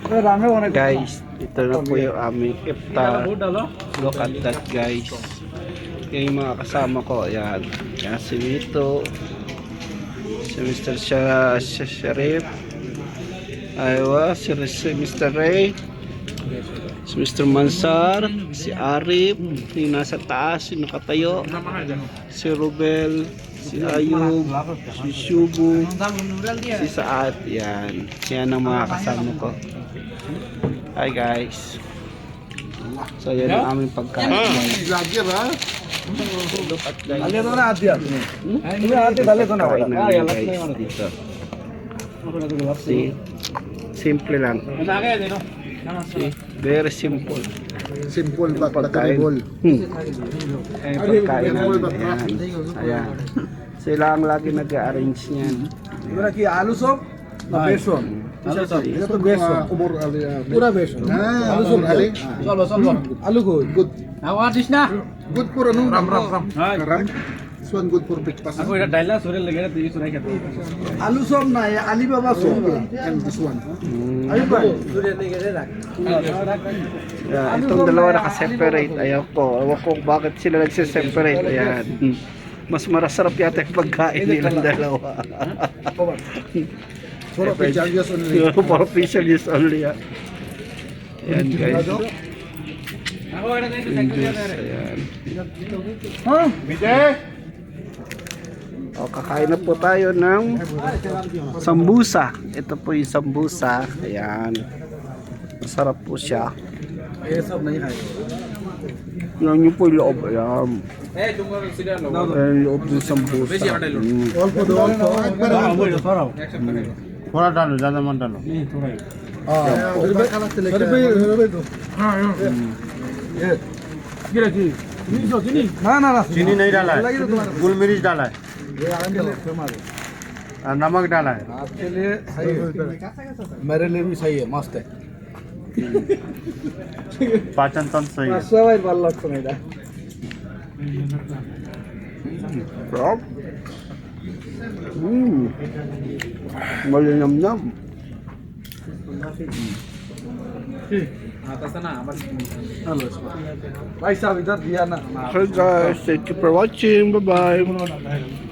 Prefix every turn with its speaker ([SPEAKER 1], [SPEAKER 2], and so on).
[SPEAKER 1] Guys, ito na po yung aming iftar. Look at that, guys. Yung mga kasama ko, ayan. Ayan si Mito, si Mr. Sharif, aywa, si Mr. Ray, si Mr. Mansar, si Arif, yung nasa taas, yung nakatayo, si Rubel, si Ayub, si Shubu, si Saad, yan. Yan ang mga kasama ko. Hi guys. So yan ang aming pagkain.
[SPEAKER 2] Vlogger ha?
[SPEAKER 1] Look at guys.
[SPEAKER 2] Dali to na ati. Dali to na.
[SPEAKER 1] Kain namin guys dito. See? Simple lang. See? Very simple.
[SPEAKER 2] Simple but
[SPEAKER 1] Pagkain.
[SPEAKER 2] terrible.
[SPEAKER 1] Pagkain namin. Ayan. Ayan. Sila ang lagi nag-arrange niyan.
[SPEAKER 2] Ora ki alu sop na beson. Ito to beson. Umur ali. Pura beson. Alu sop ali. Solo. Alu good.
[SPEAKER 3] Awadis na.
[SPEAKER 2] Good for ano? Ram. This one good for breakfast.
[SPEAKER 3] Ako ita daila sore lagera tiri surai khato.
[SPEAKER 2] Alu sop na ya Alibaba sop. And this one. Ayo ba? Sure lagera rak.
[SPEAKER 1] Yeah, itong dalawa naka-separate. Ayaw ko. Ewan ko bakit sila nagsiseparate. Ayan. Mas marasarap yata yung pagkain nilang dalawa.
[SPEAKER 2] For official use only.
[SPEAKER 1] For official use only. Ayan guys.
[SPEAKER 3] Ako ita dito
[SPEAKER 1] Ayan.
[SPEAKER 2] Ha? Bide.
[SPEAKER 1] O, kakain na po tayo ng sambusa. Ito po yung sambusa. Ayan. Masarap po siya.
[SPEAKER 2] ये सब नहीं खाएगा
[SPEAKER 1] Yan yung po yung loob. Ayan.
[SPEAKER 3] eh tungo sida lo
[SPEAKER 1] Ayan yung loob ng sambusa.
[SPEAKER 2] All को दो
[SPEAKER 4] थोड़ा डालो, ज्यादा मत डालो।
[SPEAKER 2] हां अरे भाई तो हां ये गिरा की ना ना ना
[SPEAKER 4] चीनी नहीं डाला है,
[SPEAKER 2] लगी तो तुम्हारा
[SPEAKER 4] गुल मिर्च डाला है,
[SPEAKER 2] ये आगे ले मारो
[SPEAKER 4] और नमक डाला है।
[SPEAKER 2] आपके लिए सही है मेरे लिए भी सही है मस्त है
[SPEAKER 4] पाचन तंत्र सही है।
[SPEAKER 2] सवाई बाल लगता नहीं था
[SPEAKER 1] Sarap. Malinamnam.
[SPEAKER 3] atas na amat
[SPEAKER 2] hello भाई साहब इधर दिया ना
[SPEAKER 1] Okay guys, thank you for watching. Bye bye.